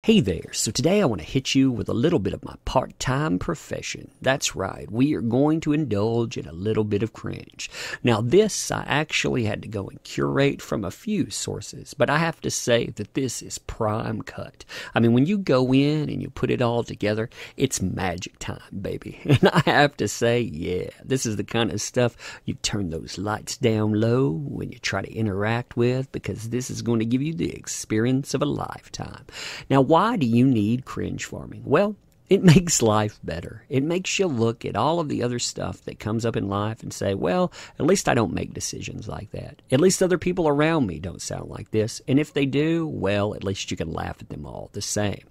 Hey there, so today I want to hit you with a little bit of my part-time profession. That's right, we are going to indulge in a little bit of cringe. Now this, I actually had to go and curate from a few sources, but I have to say that this is prime cut. I mean, when you go in and you put it all together, it's magic time, baby. And I have to say, yeah, this is the kind of stuff you turn those lights down low when you try to interact with, because this is going to give you the experience of a lifetime. Now, why do you need cringe farming? Well, it makes life better. It makes you look at all of the other stuff that comes up in life and say, well, at least I don't make decisions like that. At least other people around me don't sound like this. And if they do, well, at least you can laugh at them all the same.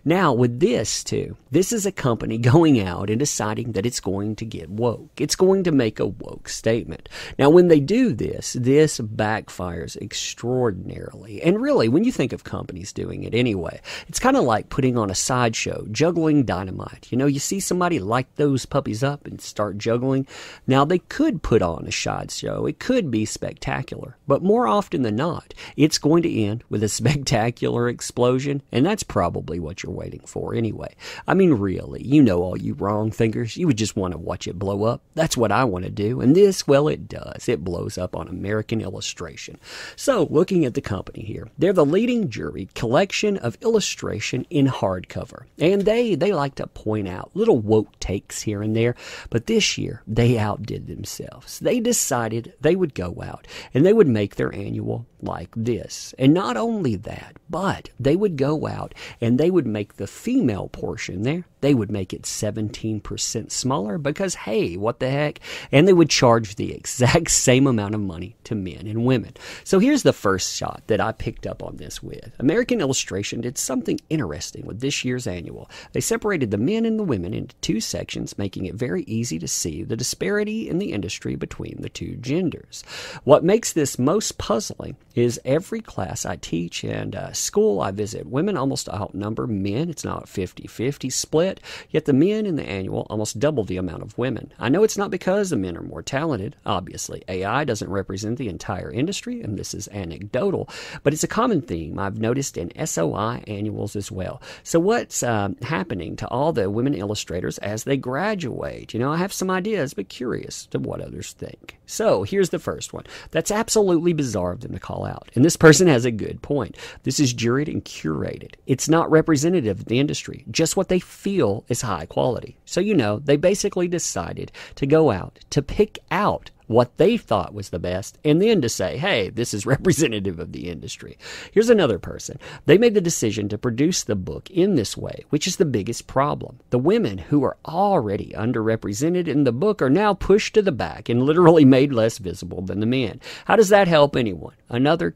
Now, with this, too, this is a company going out and deciding that it's going to get woke. It's going to make a woke statement. Now, when they do this backfires extraordinarily. And really, when you think of companies doing it anyway, it's kind of like putting on a sideshow, juggling dynamite. You know, you see somebody light those puppies up and start juggling. Now, they could put on a sideshow. It could be spectacular. But more often than not, it's going to end with a spectacular explosion, and that's probably what you're waiting for anyway. I mean, really, you know, all you wrong thinkers, you would just want to watch it blow up. That's what I want to do. And this, well, it does. It blows up on American Illustration. So, looking at the company here, they're the leading juried collection of illustration in hardcover. And they like to point out little woke takes here and there, but this year they outdid themselves. They decided they would go out and they would make their annual like this. And not only that, but they would go out and they would make the female portion there, they would make it 17% smaller because, hey, what the heck? And they would charge the exact same amount of money to men and women. So here's the first shot that I picked up on this with. American Illustration did something interesting with this year's annual. They separated the men and the women into two sections, making it very easy to see the disparity in the industry between the two genders. What makes this most puzzling is every class I teach and school I visit, women almost outnumber men. It's not a 50-50 split, yet the men in the annual almost double the amount of women. I know it's not because the men are more talented. Obviously, AI doesn't represent the entire industry, and this is anecdotal, but it's a common theme I've noticed in SOI annuals as well. So what's happening to all the women illustrators as they graduate? You know, I have some ideas, but curious to what others think. So here's the first one. That's absolutely bizarre of them to call out. And this person has a good point. This is juried and curated. It's not representative of the industry, just what they feel is high quality. So, you know, they basically decided to go out to pick out what they thought was the best, and then to say, hey, this is representative of the industry. Here's another person. They made the decision to produce the book in this way, which is the biggest problem. The women who are already underrepresented in the book are now pushed to the back and literally made less visible than the men. How does that help anyone? Another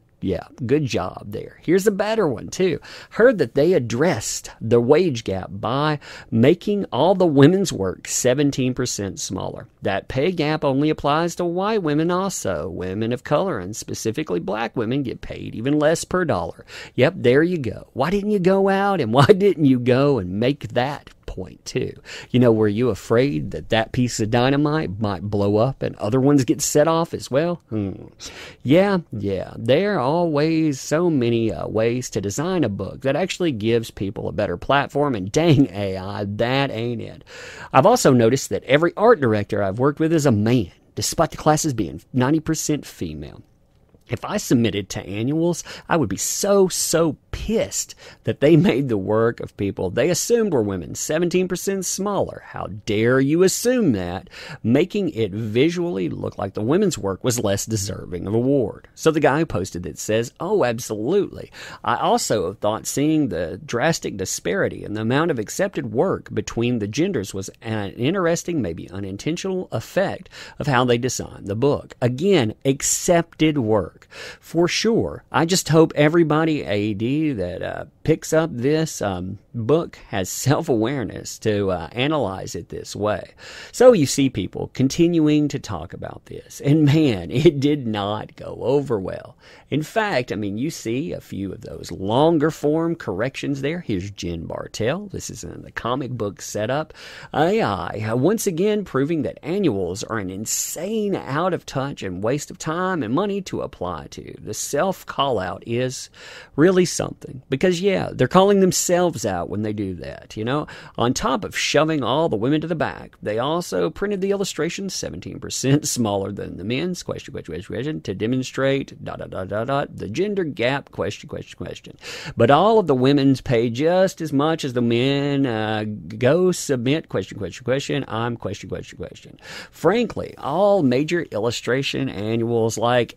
good job there. Here's a better one, too. Heard that they addressed the wage gap by making all the women's work 17% smaller. That pay gap only applies to white women also. Women of color, and specifically black women, get paid even less per dollar. Yep, there you go. Why didn't you go out and why didn't you go and make that point too? You know, were you afraid that that piece of dynamite might blow up and other ones get set off as well? Yeah, there are always so many ways to design a book that actually gives people a better platform, and dang AI, that ain't it. I've also noticed that every art director I've worked with is a man, despite the classes being 90% female. If I submitted to annuals, I would be so pissed that they made the work of people they assumed were women 17% smaller. How dare you assume that, making it visually look like the women's work was less deserving of award. So the guy who posted it says, oh, absolutely. I also thought seeing the drastic disparity in the amount of accepted work between the genders was an interesting, maybe unintentional effect of how they designed the book. Again, accepted work. For sure. I just hope everybody, AD, that picks up this book has self-awareness to analyze it this way. So you see people continuing to talk about this, and man, it did not go over well. In fact, I mean, you see a few of those longer form corrections there. Here's Jen Bartel. This is in the comic book setup. AI, once again proving that annuals are an insane out of touch and waste of time and money to apply to. The self-call-out is really something because, yeah, they're calling themselves out when they do that, you know. On top of shoving all the women to the back, they also printed the illustration 17% smaller than the men's, question, to demonstrate, the gender gap, question. But all of the women's pay just as much as the men. Go submit, question, I'm question. Frankly, all major illustration annuals like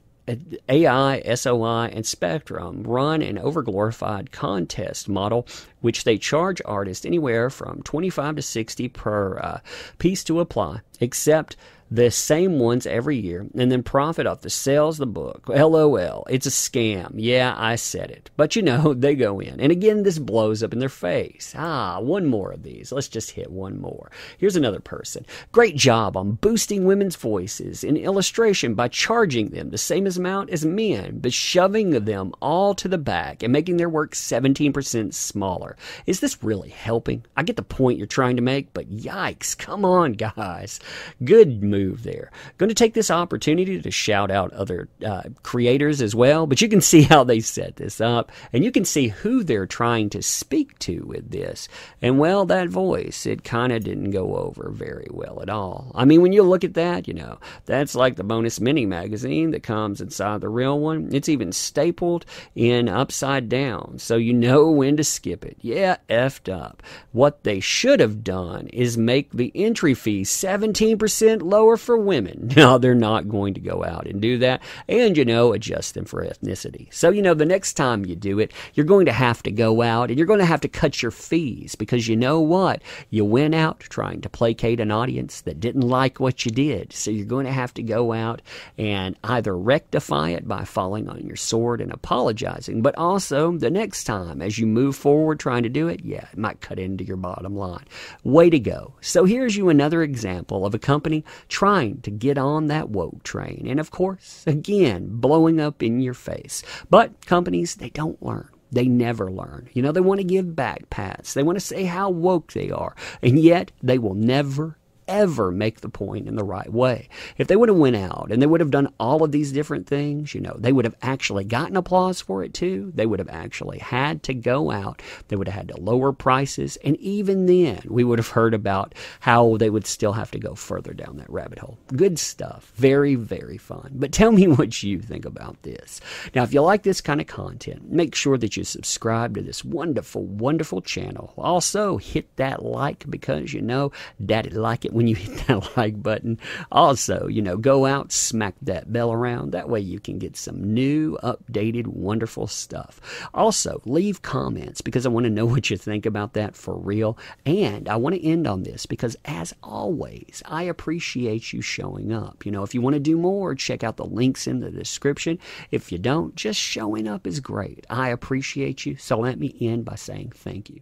AI, SOI, and Spectrum run an overglorified contest model, which they charge artists anywhere from $25 to $60 per piece to apply, except the same ones every year, and then profit off the sales of the book. LOL, it's a scam. Yeah, I said it. But you know, they go in. And again, this blows up in their face. One more of these. Let's just hit one more. Here's another person. Great job on boosting women's voices in illustration by charging them the same amount as men, but shoving them all to the back and making their work 17% smaller. Is this really helping? I get the point you're trying to make, but yikes, come on, guys. Good move there. Going to take this opportunity to shout out other creators as well, but you can see how they set this up, and you can see who they're trying to speak to with this. And well, that voice, it kind of didn't go over very well at all. I mean, when you look at that, you know, that's like the bonus mini magazine that comes inside the real one. It's even stapled in upside down, so you know when to skip it. Yeah, effed up. What they should have done is make the entry fee 17% lower for women. No, they're not going to go out and do that, and, you know, adjust them for ethnicity. So, you know, the next time you do it, you're going to have to go out and you're going to have to cut your fees because you know what? You went out trying to placate an audience that didn't like what you did. So you're going to have to go out and either rectify it by falling on your sword and apologizing, but also the next time as you move forward trying to do it, yeah, it might cut into your bottom line. Way to go. So here's you another example of a company trying to get on that woke train. And of course, again, blowing up in your face. But companies, they don't learn. They never learn. You know, they want to give back pats. They want to say how woke they are. And yet, they will never, ever make the point in the right way. If they would have went out and they would have done all of these different things, you know, they would have actually gotten applause for it too. They would have actually had to go out. They would have had to lower prices. And even then, we would have heard about how they would still have to go further down that rabbit hole. Good stuff. Very, very fun. But tell me what you think about this. Now, if you like this kind of content, make sure that you subscribe to this wonderful, wonderful channel. Also, hit that like because, you know, Daddy like it when you hit that like button. Also, you know, go out, smack that bell around. That way you can get some new, updated, wonderful stuff. Also, leave comments because I want to know what you think about that for real. And I want to end on this because, as always, I appreciate you showing up. You know, if you want to do more, check out the links in the description. If you don't, just showing up is great. I appreciate you. So let me end by saying thank you.